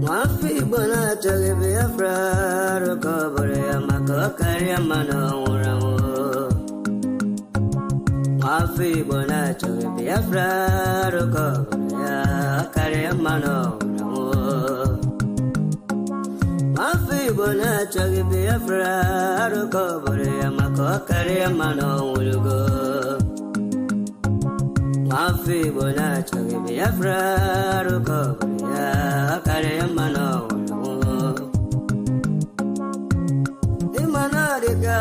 Wafi bona chage Biafra Rokobore Amako Kariamano Urawo Wafi bona chage Biafra Rokobore Kariamano Urawo Wafi bona chage Biafra Rokobore Amako Kariamano Urawo Wafi bona chage Biafra Rokobore Kariamano Imanariga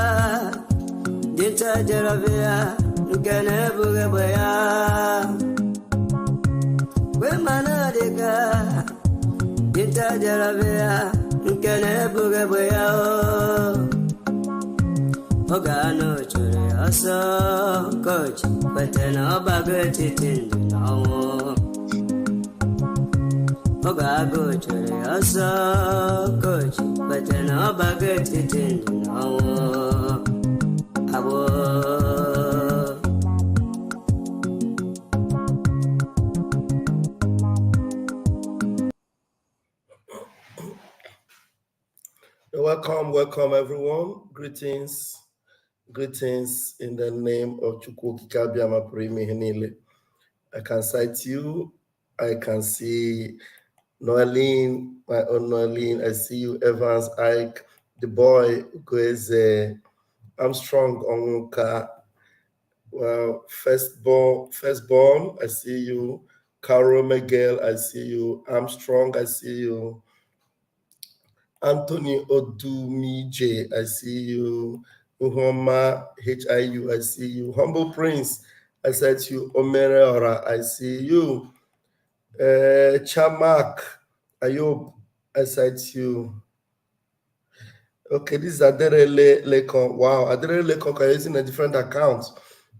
Dinta Jaravia Nkene Bugabaya Wimanariga Dinta Jaravia Nkene Bugabaya Ogano Chure Aso Coach Patena Bagati Tindino Ogago chere asa coach, but no baget it in abo. Welcome everyone. Greetings in the name of Chukwu Kabiama Primi Henile. I can cite you. I can see Noeline, my own Noeline. I see you, Evans, Ike, the boy who is Armstrong Onwuka. Well, firstborn, I see you. Carol Miguel, I see you. Armstrong, I see you. Anthony Odumije, I see you. Uhoma HIU, I see you. Humble Prince, I said to you. Omereora, I see you. Chamak, Ayob, I said to you. Okay, this is Aderele Lekon. Wow, Aderele Lekon are using a different account.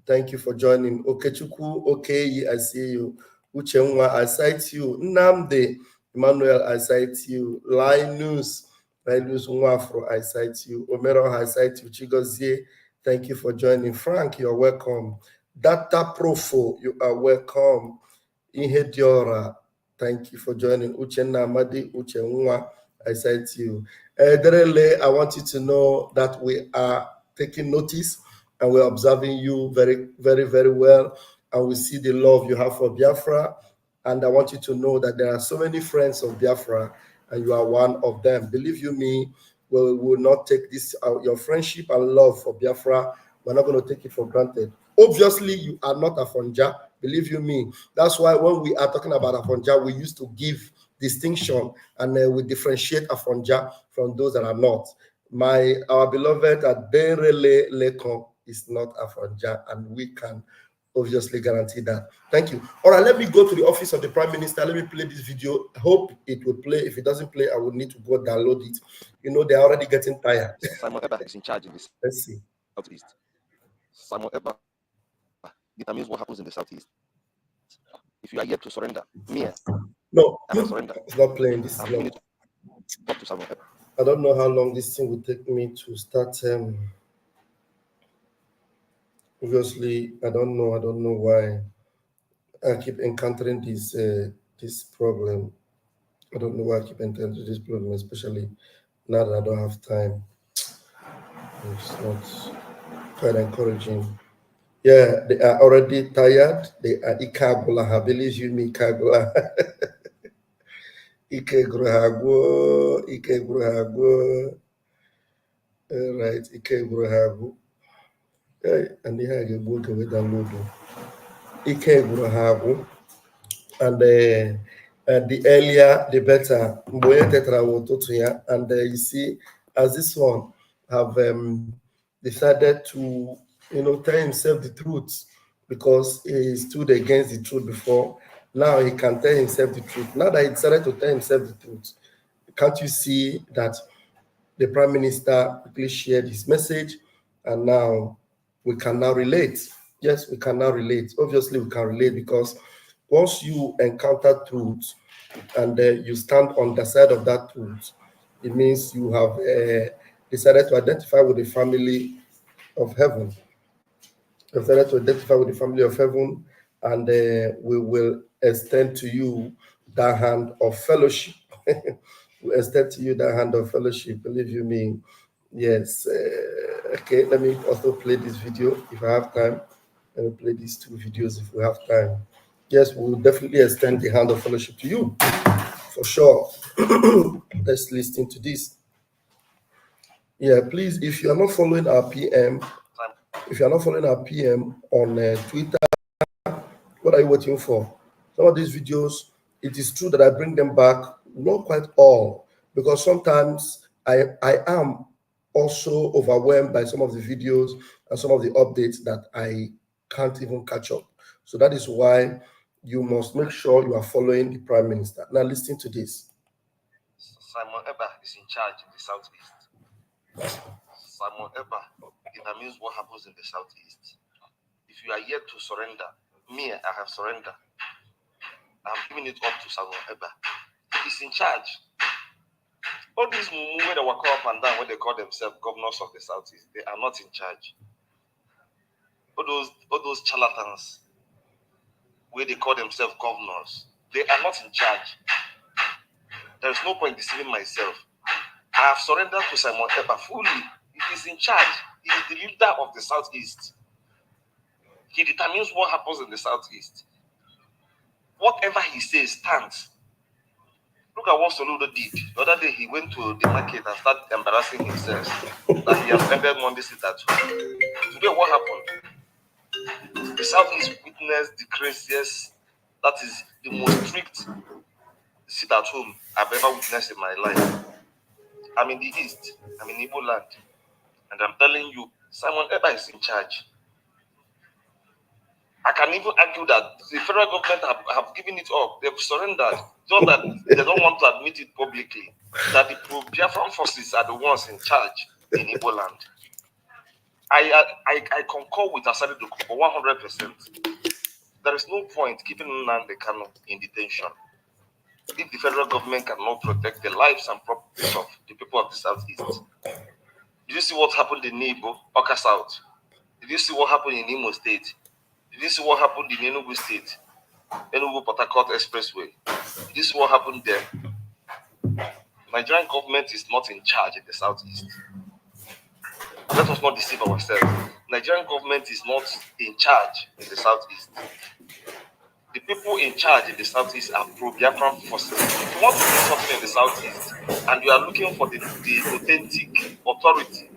Thank you for joining. Okechukwu, okay, I see you. Uchenwa, I cite you. Nnamdi, Emmanuel, I cite you. Linus Nwafro, I cite you. Omero, I cite you. Chigozie, thank you for joining. Frank, you're welcome. Data Profo, you are welcome. Inhediora, thank you for joining. Uchenna Amadi, Uchenwa, I cite you. Derele, I want you to know that we are taking notice and we're observing you very, very, very well. And we see the love you have for Biafra. And I want you to know that there are so many friends of Biafra and you are one of them. Believe you me, we will not take this, your friendship and love for Biafra. We're not going to take it for granted. Obviously, you are not a Afonja. Believe you me. That's why when we are talking about Afonja, we used to give distinction and we differentiate Afonja from those that are not. Our beloved Aderele Lekon is not Afonja, and we can obviously guarantee that. Thank you. All right, let me go to the office of the Prime Minister. Let me play this video. I hope it will play. If it doesn't play, I will need to go download it. You know, they're already getting tired. Simon Ekpa is in charge in this. Let's see. Southeast. Simon Ekpa determines what happens in the Southeast. If you are yet to surrender, no, I will surrender. It's not playing. This is not. Talk to Simon Ekpa. I don't know how long this thing will take me to start. Obviously, I don't know why I keep encountering this problem. I don't know why I keep encountering this problem, especially now that I don't have time. It's not quite encouraging. Yeah, they are already tired. They are Ikagula. Believe you me, Ikagula. Ikegruhago. Right, Ikegruhago. And they have a book with download. Ikegruhago. And the earlier, the better. And you see, as this one have decided to, tell himself the truth because he stood against the truth before. Now he can tell himself the truth. Now that he decided to tell himself the truth, can't you see that the Prime Minister quickly shared his message, and now we can now relate. Yes, we can now relate. Obviously, we can relate because once you encounter truth and you stand on the side of that truth, it means you have decided to identify with the family of heaven. You've decided to identify with the family of heaven, and we will extend to you that hand of fellowship. we extend to you that hand of fellowship. Believe you me. Yes. Okay, let me also play this video if I have time. Let me play these 2 videos if we have time. Yes, we will definitely extend the hand of fellowship to you, for sure. Let's listen to this. Yeah, please, if you are not following our PM, on Twitter, what are you waiting for? Some of these videos, it is true that I bring them back, not quite all, because sometimes I am also overwhelmed by some of the videos and some of the updates that I can't even catch up. So that is why you must make sure you are following the Prime Minister. Now listen to this. Simon Ekpa is in charge in the Southeast. Simon Ekpa determines what happens in the Southeast. If you are yet to surrender, I have surrendered. I'm giving it up to Simon Ekpa. He is in charge. All these mumu where they walk up and down, when they call themselves governors of the Southeast, they are not in charge. All those charlatans where they call themselves governors, they are not in charge. There is no point deceiving myself. I have surrendered to Simon Ekpa fully. He is in charge. He is the leader of the Southeast. He determines what happens in the Southeast. Whatever he says stands. Look at what Soludo did. The other day he went to the market and started embarrassing himself that he has ended Monday sit at home. Today what happened? The Southeast witnessed the craziest, that is the most strict sit at home I've ever witnessed in my life. I'm in the East, I'm in Igbo land, and I'm telling you, Simon Ekpa is in charge. I can even argue that the federal government have given it up. They've surrendered. Just that they don't want to admit it publicly. That the Biafran forces are the ones in charge in Igbo land. I concur with Asari Dokubo 100%. There is no point keeping Nnamdi Kanu in detention if the federal government cannot protect the lives and properties of the people of the Southeast. Did you see what happened in Igbo, Oka South? Did you see what happened in Imo State? Did you see what happened in Enugu State? Enugu Port Harcourt Expressway. Did you see what happened there? Nigerian government is not in charge in the Southeast. Let us not deceive ourselves. Nigerian government is not in charge in the Southeast. The people in charge in the Southeast are pro-Biafran forces. If you want to do something in the Southeast and you are looking for the authentic authority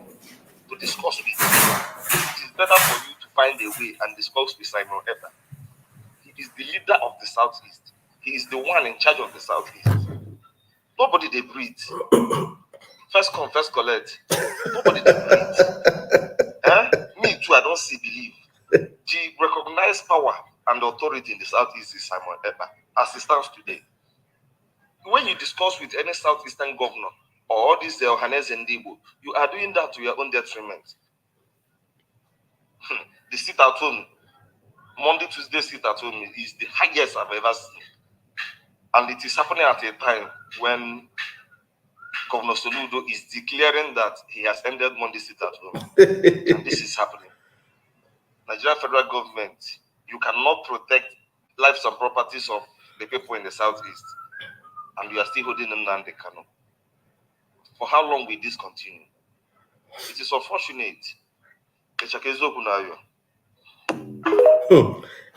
to discuss with, it is better for you to find a way and discuss with Simon Ekpa. He is the leader of the Southeast. He is the one in charge of the Southeast. Nobody they breathe. First come, first collect. Nobody they breathe. Me too, I don't see believe. The recognized power and authority in the Southeast is Simon Ekpa, as it stands today. When you discuss with any Southeastern governor or all these Ohanes and Igbo, you are doing that to your own detriment. The sit at home, Monday, Tuesday sit at home is the highest I've ever seen. And it is happening at a time when Governor Soludo is declaring that he has ended Monday sit at home. And this is happening. Nigeria federal government, you cannot protect lives and properties of the people in the Southeast. And you are still holding them down the Kanu. For how long will this continue? It is unfortunate.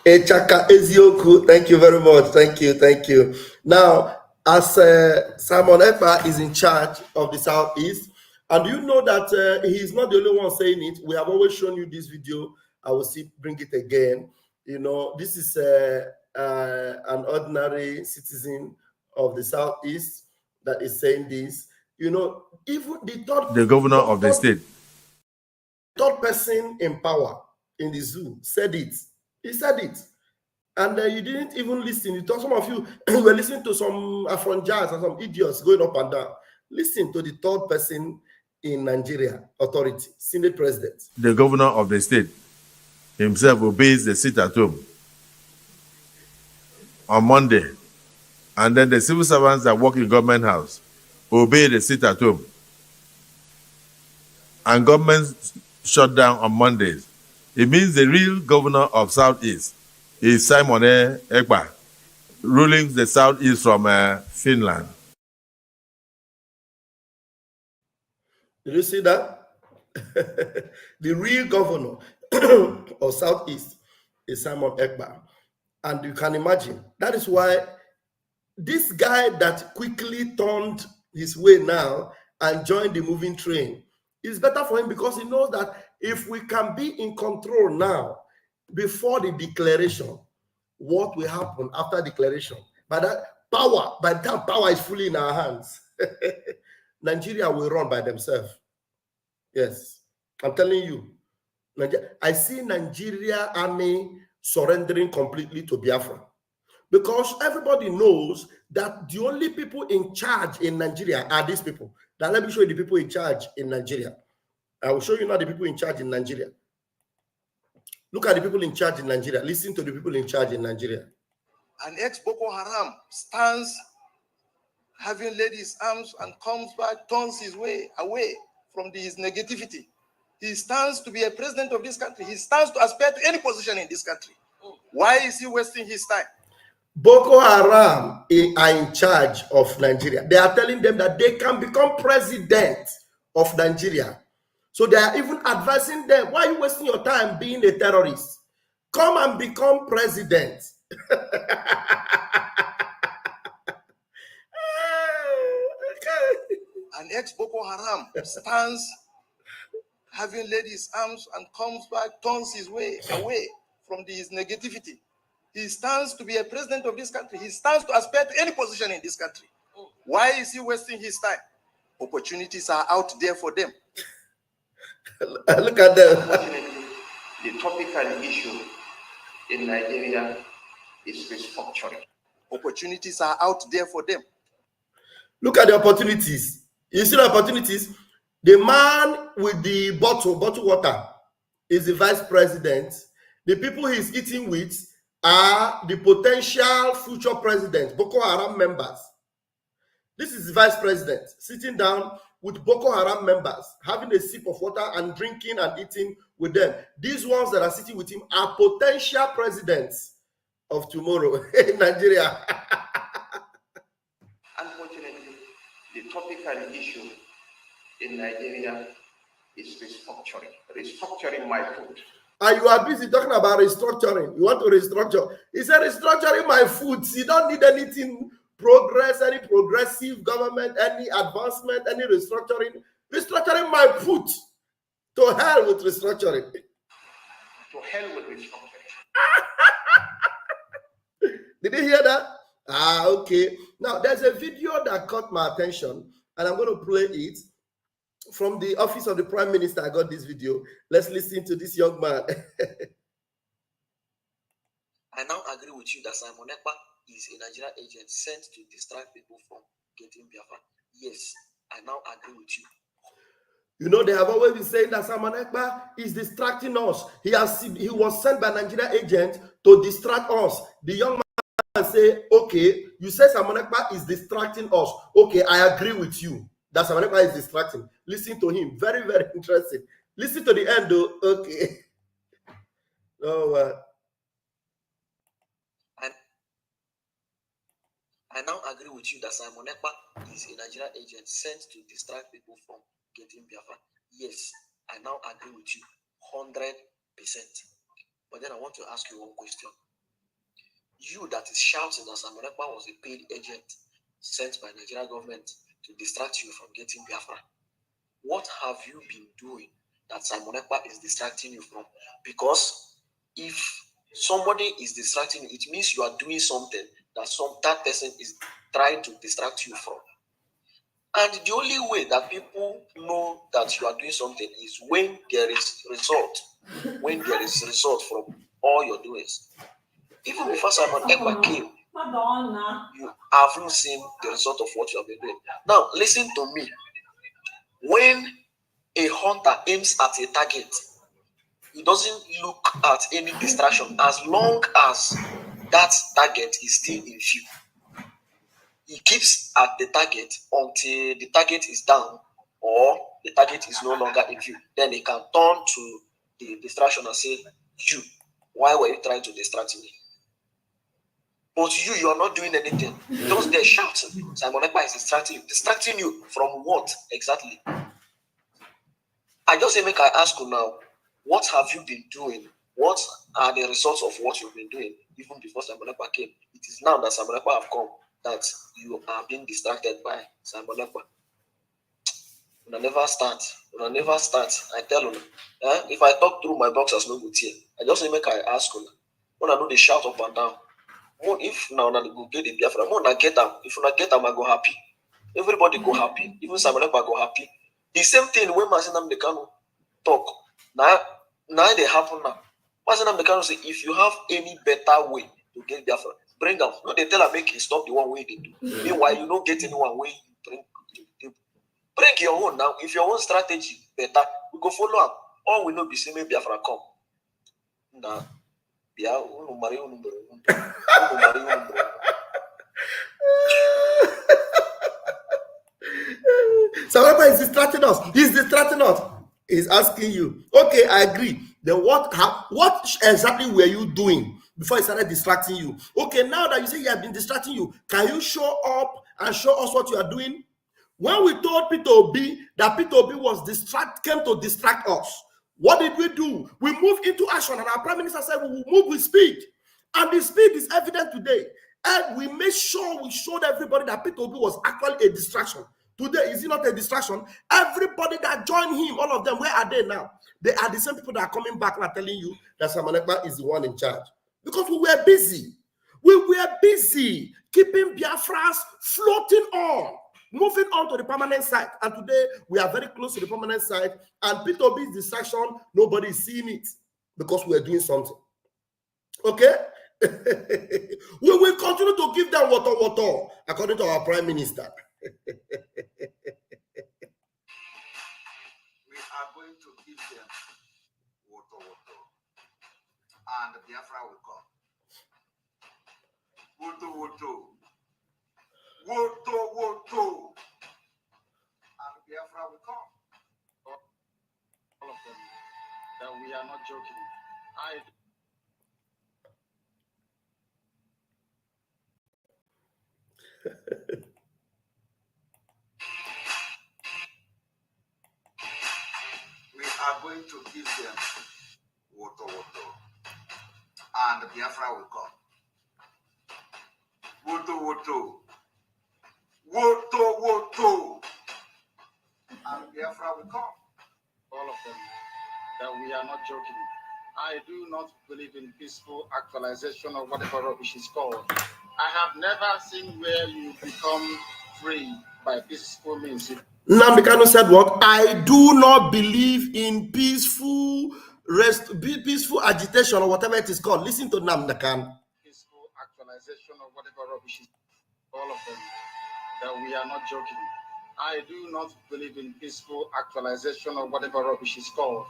Echaka Ezioku, thank you very much. Thank you. Now, as Simon Ekpa is in charge of the Southeast, and you know that he is not the only one saying it. We have always shown you this video. I will bring it again. You know, this is an ordinary citizen of the Southeast that is saying this. You know, even the governor of the state, third person in power in the zoo said it. He said it. And you didn't even listen. You thought some of you were listening to some Afron jazz and some idiots going up and down. Listen to the third person in Nigeria authority, Senate President. The governor of the state himself obeys the sit at home on Monday. And then the civil servants that work in government house obey the sit at home. And government shut down on Mondays. It means the real governor of Southeast is Simon Ekpa, ruling the Southeast from Finland. Did you see that? The real governor of Southeast is Simon Ekpa. And you can imagine, that is why this guy that quickly turned his way now and joined the moving train is better for him, because he knows that if we can be in control now, before the declaration, what will happen after declaration? By the time power is fully in our hands, Nigeria will run by themselves. Yes, I'm telling you. I see Nigeria army surrendering completely to Biafra, because everybody knows that the only people in charge in Nigeria are these people. Now let me show you the people in charge in Nigeria. I will show you now the people in charge in Nigeria. Look at the people in charge in Nigeria. Listen to the people in charge in Nigeria. An ex-Boko Haram stands having laid his arms and comes back, turns his way away from his negativity. He stands to be a president of this country. He stands to aspire to any position in this country. Why is he wasting his time? Boko Haram are in charge of Nigeria. They are telling them that they can become president of Nigeria. So they are even advising them, why are you wasting your time being a terrorist? Come and become president. An ex-Boko Haram stands having laid his arms and comes back, turns his way away from his negativity. He stands to be a president of this country. He stands to aspire to any position in this country. Why is he wasting his time? Opportunities are out there for them. Look at them. Unfortunately, the topical issue in Nigeria is restructuring. Opportunities are out there for them. Look at the opportunities. You see the opportunities? The man with the bottle water is the vice president. The people he's eating with are the potential future presidents, Boko Haram members. This is the vice president sitting down with Boko Haram members, having a sip of water and drinking and eating with them. These ones that are sitting with him are potential presidents of tomorrow in Nigeria. Unfortunately, the topical issue in Nigeria is restructuring. Restructuring my food. And you are busy talking about restructuring. You want to restructure. He said, restructuring my food. You don't need anything progress, any progressive government, any advancement, any restructuring. Restructuring my food. To hell with restructuring. To hell with restructuring. Did you hear that? Ah, okay. Now, there's a video that caught my attention, and I'm going to play it. From the office of the Prime Minister, I got this video. Let's listen to this young man. I now agree with you that Simon Ekpa is a Nigerian agent sent to distract people from getting Biafra. Yes, I now agree with you. You know, they have always been saying that Simon Ekpa is distracting us. He was sent by Nigerian agent to distract us. The young man say, okay, you say Simon Ekpa is distracting us. Okay, I agree with you. That Simon Ekpa is distracting. Listen to him. Very, very interesting. Listen to the end, though. Okay. Oh, I now agree with you that Simon Ekpa is a Nigerian agent sent to distract people from getting Biafra. Yes, I now agree with you 100%. But then I want to ask you one question. You that is shouting that Simon Ekpa was a paid agent sent by Nigerian government to distract you from getting Biafra. What have you been doing that Simon Ekpa is distracting you from? Because if somebody is distracting you, it means you are doing something that person is trying to distract you from. And the only way that people know that you are doing something is when there is result. When there is result from all your doings. Even before Simon Ekpa came, you haven't seen the result of what you have been doing. Now, listen to me. When a hunter aims at a target, he doesn't look at any distraction as long as that target is still in view. He keeps at the target until the target is down or the target is no longer in view. Then he can turn to the distraction and say, you, why were you trying to distract me? But you are not doing anything. Just there shouting. Simon Ekpa is distracting you. Distracting you from what exactly? I just say, make I ask you now, what have you been doing? What are the results of what you've been doing even before Simon Ekpa came? It is now that Simon Ekpa have come that you are being distracted by Simon Ekpa. Una never start. I tell you, if I talk through my boxers, no good here. I just say, make I ask you. When I know they shout up and down. If now I go get the Biafra, I get them. If I get them, I go happy. Everybody go happy. Even Simon Ekpa go happy. The same thing when Masinam Dekano talk. Now they happen now. Masinam Dekano say, if you have any better way to get Biafra, bring them. No, they tell her make you stop the one way they do. Meanwhile, you don't get anyone way you bring to the table. Bring your own now. If your own strategy better, we go follow up. All we know be say maybe Biafra come. Nah. Samantha is distracting us. He's distracting us. He's asking you. Okay, I agree. Then what exactly were you doing before he started distracting you? Okay, now that you say he has been distracting you, can you show up and show us what you are doing? When we told Peter Obi that Peter Obi came to distract us, what did we do? We moved into action, and our Prime Minister said we will move with speed. And the speed is evident today. And we made sure we showed everybody that Peter Obi was actually a distraction. Today, is it not a distraction? Everybody that joined him, all of them, where are they now? They are the same people that are coming back and are telling you that Simon Ekpa is the one in charge. Because we were busy. We were busy keeping Biafras floating on, moving on to the permanent site. And today, we are very close to the permanent site. And Peter Obi's distraction, nobody is seeing it because we are doing something. Okay? We will continue to give them water, according to our Prime Minister. We are going to give them water, and Biafra will come. Water, and Biafra will come. All of them, that we are not joking. We are going to give them water, and Biafra will come. Water, and Biafra will come. All of them, that we are not joking. I do not believe in peaceful actualization or whatever rubbish is called. I have never seen where you become free by peaceful means. Nnamdi Kanu said what? I do not believe in peaceful agitation or whatever it is called. Listen to Nnamdi Kanu. Peaceful actualization or whatever rubbish is all of them. That we are not joking. I do not believe in peaceful actualization or whatever rubbish is called.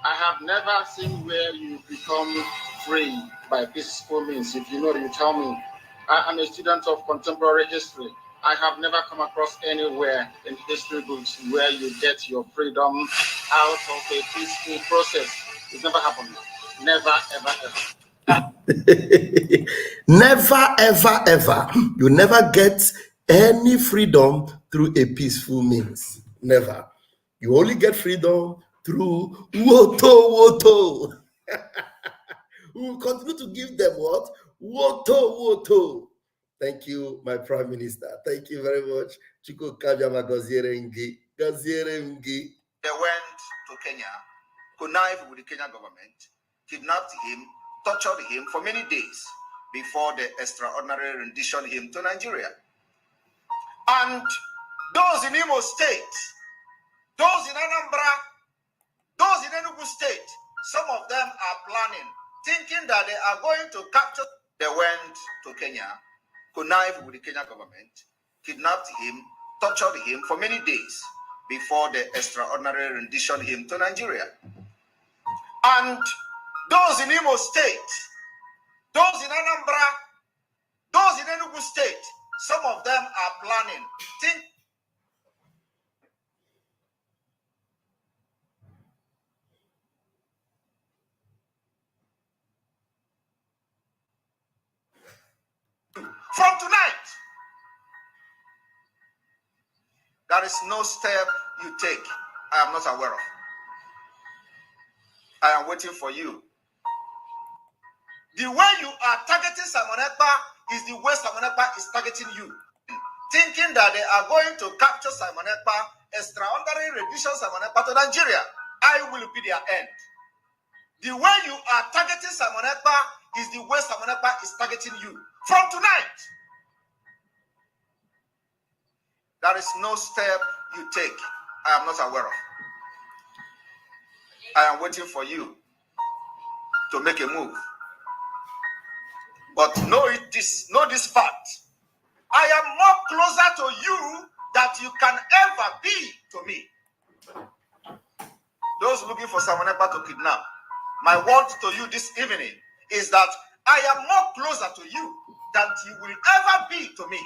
I have never seen where you become free by peaceful means. If you know, you tell me. I am a student of contemporary history. I have never come across anywhere in history books where you get your freedom out of a peaceful process. It's never happened. Never, ever, ever. Never, ever, ever. You never get any freedom through a peaceful means. Never. You only get freedom through woto. We will continue to give them what? Woto. Thank you, my Prime Minister. Thank you very much. Chuko Kajama Gozierengi. They went to Kenya, connived with the Kenyan government, kidnapped him, tortured him for many days before the extraordinary rendition him to Nigeria. And those in Imo State, those in Anambra, those in Enugu State, some of them are planning, thinking that they are going to capture. They went to Kenya, connived with the Kenyan government, kidnapped him, tortured him for many days before the extraordinary rendition him to Nigeria. And those in Imo State, those in Anambra, those in Enugu State, some of them are planning, from tonight, there is no step you take I am not aware of. I am waiting for you. The way you are targeting Simon Ekpa is the way Simon Ekpa is targeting you. Thinking that they are going to capture Simon Ekpa, extraordinary rendition Simon Ekpa to Nigeria. I will be their end. The way you are targeting Simon Ekpa is the way Simon Ekpa is targeting you. From tonight, there is no step you take I am not aware of. I am waiting for you to make a move. But know this fact. I am more closer to you than you can ever be to me. Those looking for Simon Ekpa to kidnap, my word to you this evening is that I am more closer to you than you will ever be to me.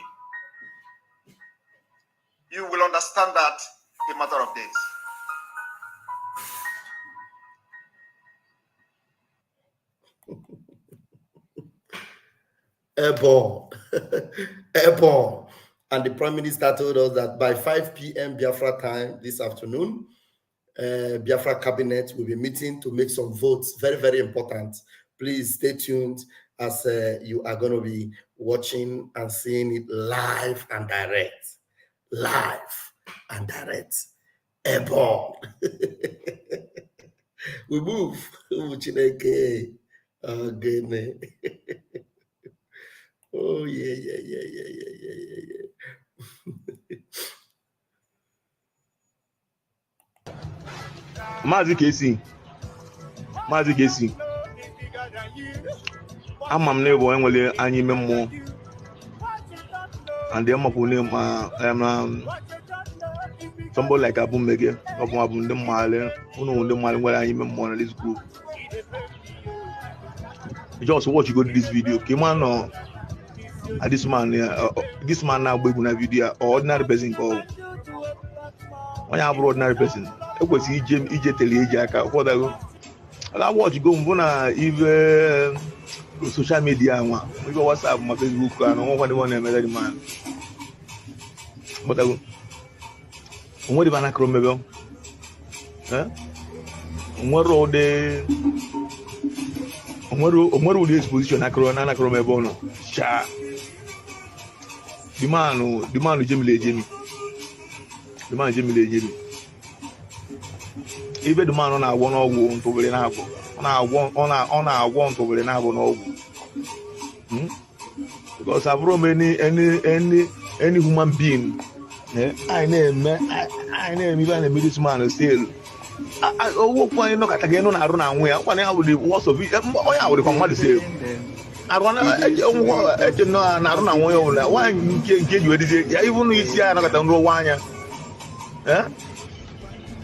You will understand that in a matter of days. Airborne. Airborne. And the Prime Minister told us that by 5 p.m. Biafra time this afternoon, Biafra cabinet will be meeting to make some votes. Very, very important. Please stay tuned as you are going to be watching and seeing it live and direct. Live and direct. Airborne. We move. Oh, goodness. Oh, yeah. Mazi Kesi. Ama m na-ebo enwere anyị ime mmụọ. And the amapu name somebody like Abu Mege, Abu the Male, who know the Male where I am in this group. Just watch you go to this video. Came on this man now we gonna video or ordinary person call. When you have ordinary person, it was EJ Teleja. What I watch you go if social media one. We go WhatsApp, my Facebook, and one man. But I go. What do you want to remember? What do the exposition na kromebo no? Sha. The man Jimmy. Even the man on a one or one to very now. On a one to very now no. Because I've run any human being. I name even a middleman still. I walk one look at again on a run away. One hour with the worst of it. I would come to say. I run away. Why can't get you? Even if you are not a one.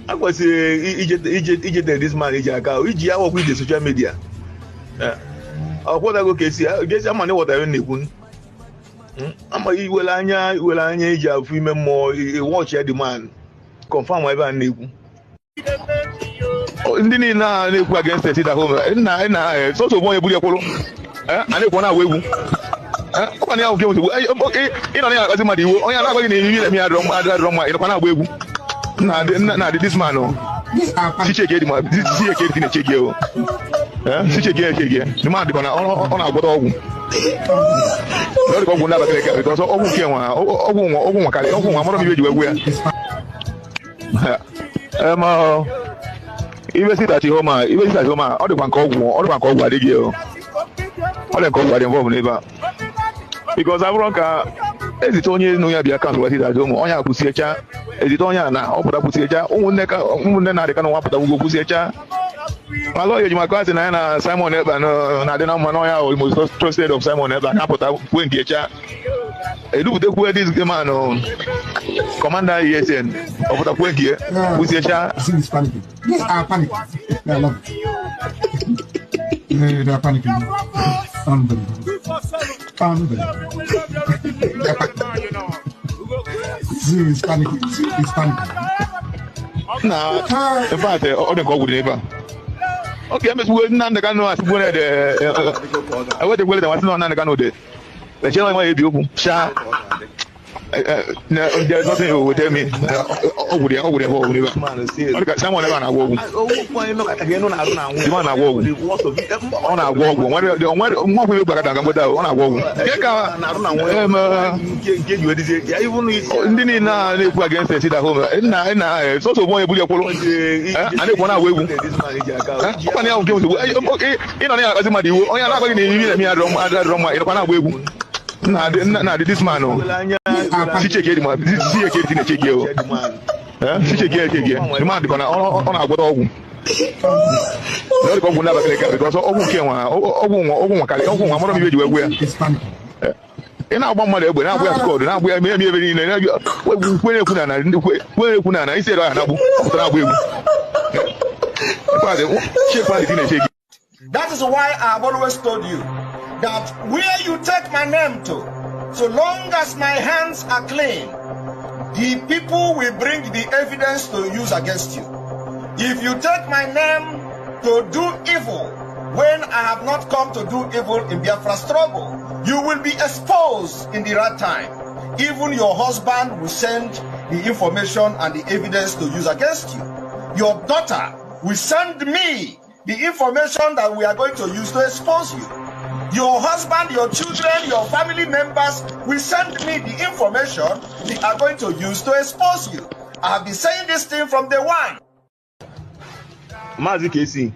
I was this man, I work with the social media. What I go see, I guess I'm what I need. I'm a age of women more watch the man confirm whatever I need. Oh, Indeed, now against the city at home. So one Budia Polo. And they want to wait. Okay, you know, I was this man. Even sit at home, all the bank of the girl. All the call involved never. Because I wrote as it only no be account what it at home. On your pussy, as it on ya now, or pussy, then I can want to go pussy. My lawyer, my cousin, and Simon Evan, I don't know, Manoya, almost trusted of Simon Evan, I put out when the chat. I do the way this man, Commander ESN, of the point here, with your chat. This panicking. Yes, I panic. I love it. They are panicking. Unbelievable. It's panicking. It's panicking. Nah, in fact, all the call with neighbor. Okay, I'm just waiting on the canoe. I went to wait. I was not on the canoe. The channel might be open. Sha. There's nothing you will tell me. Someone never know. The man walk. On a walk. When we back at Gamboda, on a walk. Even against the city home. It's also one of your polo. And if one away, this man, she check it, man. This is a kid in a check you. She check it again. The man on our good oven. Not go never because all came on. And now one mother, when I was called, and we are maybe in I said, that is why I've always told you that where you take my name to, so long as my hands are clean, the people will bring the evidence to use against you. If you take my name to do evil, when I have not come to do evil in Biafra struggle, you will be exposed in the right time. Even your husband will send the information and the evidence to use against you. Your daughter will send me the information that we are going to use to expose you. Your husband, your children, your family members will send me the information they are going to use to expose you. I have been saying this thing from day one. Mazi KC.